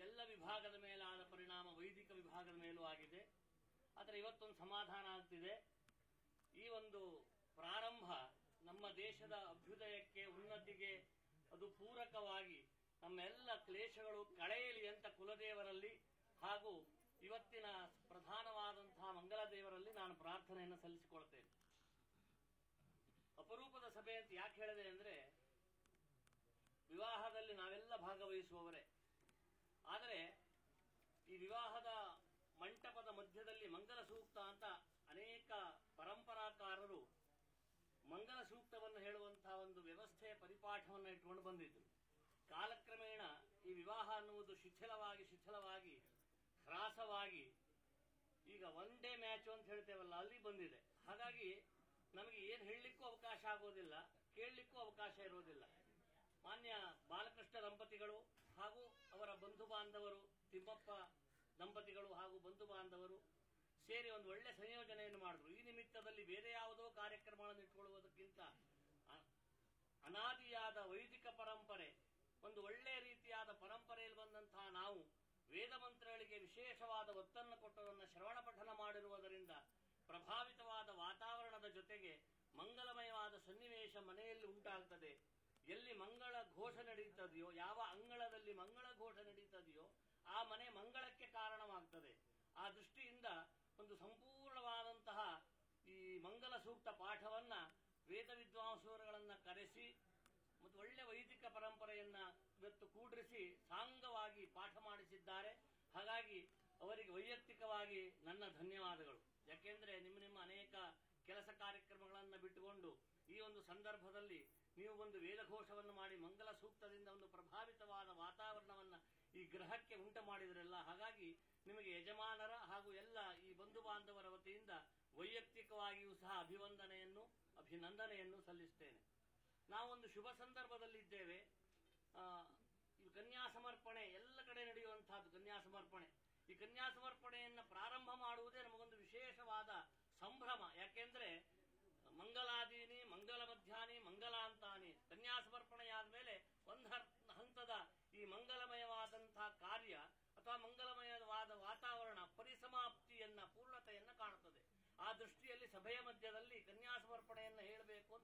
ಎಲ್ಲ ವಿಭಾಗದ ಮೇಲಾದ ಪರಿಣಾಮ ವೈದಿಕ ವಿಭಾಗದ ಮೇಲೂ ಆಗಿದೆ. ಆದರೆ ಇವತ್ತೊಂದು ಸಮಾಧಾನ ಆಗ್ತಿದೆ. ಈ ಒಂದು ಪ್ರಾರಂಭ ನಮ್ಮ ದೇಶದ ಅಭ್ಯುದಯಕ್ಕೆ, ಉನ್ನತಿಗೆ ಅದು ಪೂರಕವಾಗಿ ನಮ್ಮೆಲ್ಲ ಕ್ಲೇಶಗಳು ಕಳೆಯಲಿ ಅಂತ ಕುಲದೇವರಲ್ಲಿ ಹಾಗೂ ಇವತ್ತಿನ ಪ್ರಧಾನವಾದಂತಹ ಮಂಗಲ ದೇವರಲ್ಲಿ ನಾನು ಪ್ರಾರ್ಥನೆಯನ್ನು ಸಲ್ಲಿಸಿಕೊಳ್ತೇನೆ. ಅಪರೂಪದ ಸಭೆ ಅಂತ ಯಾಕೆ ಹೇಳಿದೆ ಅಂದ್ರೆ, ವಿವಾಹದಲ್ಲಿ ನಾವೆಲ್ಲ ಭಾಗವಹಿಸುವವರೇ. ಆದರೆ ಈ ವಿವಾಹದ ಮಂಟಪದ ಮಧ್ಯದಲ್ಲಿ ಮಂಗಲ ಸೂಕ್ತ ಅಂತ ಅನೇಕ ಪರಂಪರಾಕಾರರು ಮಂಗಲ ಸೂಕ್ತವನ್ನು ಹೇಳುವಂತಹ ಒಂದು ವ್ಯವಸ್ಥೆಯ ಪರಿಪಾಠವನ್ನು ಇಟ್ಕೊಂಡು ಬಂದಿದ್ರು. ಕಾಲಕ್ರಮೇಣ ಈ ವಿವಾಹ ಅನ್ನುವುದು ಶಿಥಿಲವಾಗಿ ಹ್ರಾಸವಾಗಿ ಈಗ ಒನ್ ಡೇ ಮ್ಯಾಚ್ ಅಂತ ಹೇಳ್ತೇವಲ್ಲ, ಅಲ್ಲಿ ಬಂದಿದೆ. ಹಾಗಾಗಿ ನಮಗೆ ಏನು ಹೇಳಲಿಕ್ಕೂ ಅವಕಾಶ ಆಗೋದಿಲ್ಲ, ಕೇಳಲಿಕ್ಕೂ ಅವಕಾಶ ಇರೋದಿಲ್ಲ. ಮಾನ್ಯ ಬಾಲಕೃಷ್ಣ ದಂಪತಿಗಳು ಹಾಗೂ ಅವರ ಬಂಧು ಬಾಂಧವರು, ತಿಮ್ಮಪ್ಪ ದಂಪತಿಗಳು ಹಾಗೂ ಬಂಧು ಬಾಂಧವರು ಸೇರಿ ಒಂದು ಒಳ್ಳೆ ಸಂಯೋಜನೆಯನ್ನು ಮಾಡಿದ್ರು. ಈ ನಿಮಿತ್ತದಲ್ಲಿ ಬೇರೆ ಯಾವುದೋ ಕಾರ್ಯಕ್ರಮಗಳನ್ನು ಇಟ್ಕೊಳ್ಳುವುದಕ್ಕಿಂತ ಅನಾದಿಯಾದ ವೈದಿಕ ಪರಂಪರೆ, ಒಂದು ಒಳ್ಳೆಯ ರೀತಿಯಾದ ಪರಂಪರೆಯಲ್ಲಿ ಬಂದಂತಹ ನಾವು ವೇದ ಮಂತ್ರಗಳಿಗೆ ವಿಶೇಷವಾದ ಒತ್ತನ್ನು ಕೊಟ್ಟದನ್ನು ಶ್ರವಣ ಪಠನ ಮಾಡಿರುವುದರಿಂದ ಪ್ರಭಾವಿತವಾದ ವಾತಾವರಣದ ಜೊತೆಗೆ ಮಂಗಲಮಯವಾದ ಸನ್ನಿವೇಶ ಮನೆಯಲ್ಲಿ ಉಂಟಾಗ್ತದೆ. ಎಲ್ಲಿ ಮಂಗಳ ಘೋಷ ನಡೀತದೆಯೋ, ಯಾವ ಅಂಗಳದಲ್ಲಿ ಮಂಗಳ ಘೋಷ ನಡೀತದೆಯೋ ಆ ಮನೆ ಮಂಗಳಕ್ಕೆ ಕಾರಣವಾಗ್ತದೆ. ಆ ದೃಷ್ಟಿಯಿಂದ ಒಂದು ಸಂಪೂರ್ಣವಾದಂತಹ ಈ ಮಂಗಲ ಸೂಕ್ತ ಪಾಠವನ್ನ ವೇದ ವಿದ್ವಾಂಸರುಗಳನ್ನ ಕರೆಸಿ ಮತ್ತು ಒಳ್ಳೆ ವೈದಿಕ ಪರಂಪರೆಯನ್ನ ಇವತ್ತು ಕೂಡ್ರಿಸಿ ಸಾಂಗವಾಗಿ ಪಾಠ ಮಾಡಿಸಿದ್ದಾರೆ. ಹಾಗಾಗಿ ಅವರಿಗೆ ವೈಯಕ್ತಿಕವಾಗಿ ನನ್ನ ಧನ್ಯವಾದಗಳು. ಯಾಕೆಂದ್ರೆ ನಿಮ್ಮ ಅನೇಕ ಕೆಲಸ ಕಾರ್ಯಕ್ರಮಗಳನ್ನು ಬಿಟ್ಟುಕೊಂಡು ಈ ಒಂದು ಸಂದರ್ಭದಲ್ಲಿ ನೀವು ಒಂದು ವೇದಘೋಷವನ್ನು ಮಾಡಿ ಮಂಗಲ ಸೂಕ್ತದಿಂದ ಒಂದು ಪ್ರಭಾವಿತವಾದ ವಾತಾವರಣವನ್ನ ಈ ಗ್ರಹಕ್ಕೆ ಉಂಟು ಮಾಡಿದ್ರಲ್ಲ. ಹಾಗಾಗಿ ನಿಮಗೆ ಯಜಮಾನರ ಹಾಗೂ ಎಲ್ಲ ಈ ಬಂಧು ಬಾಂಧವರ ವತಿಯಿಂದ ವೈಯಕ್ತಿಕವಾಗಿಯೂ ಸಹ ಅಭಿನಂದನೆಯನ್ನು ಸಲ್ಲಿಸುತ್ತೇನೆ. ನಾವೊಂದು ಶುಭ ಸಂದರ್ಭದಲ್ಲಿದ್ದೇವೆ. ಈ ಕನ್ಯಾ ಸಮರ್ಪಣೆ ಎಲ್ಲ ಕಡೆ ನಡೆಯುವಂತಹದ್ದು ಕನ್ಯಾ ಸಮರ್ಪಣೆ. ಈ ಕನ್ಯಾ ಸಮರ್ಪಣೆಯನ್ನ ಪ್ರಾರಂಭ ಮಾಡುವುದೇ ನಮಗೊಂದು ವಿಶೇಷವಾದ ಸಂಭ್ರಮ. ಯಾಕೆಂದ್ರೆ ಮಂಗಲಾದೀನಿ ಮಂಗಲ ಮಧ್ಯಾನಿ ಮಂಗಲಾಂತಾನಿ, ಕನ್ಯಾ ಸಮರ್ಪಣೆಯಾದ ಮೇಲೆ ಒಂದು ಹಂತದ ಈ ಮಂಗಲಮಯವಾದಂತಹ ಕಾರ್ಯ ಅಥವಾ ಮಂಗಲಮಯವಾದ ವಾತಾವರಣ ಪರಿಸಮಾಪ್ತಿಯನ್ನ, ಪೂರ್ಣತೆಯನ್ನ ಕಾಣುತ್ತದೆ. ಆ ದೃಷ್ಟಿಯಲ್ಲಿ ಸಭೆಯ ಮಧ್ಯದಲ್ಲಿ ಕನ್ಯಾ ಸಮರ್ಪಣೆಯನ್ನು ಹೇಳಬೇಕು ಅಂತ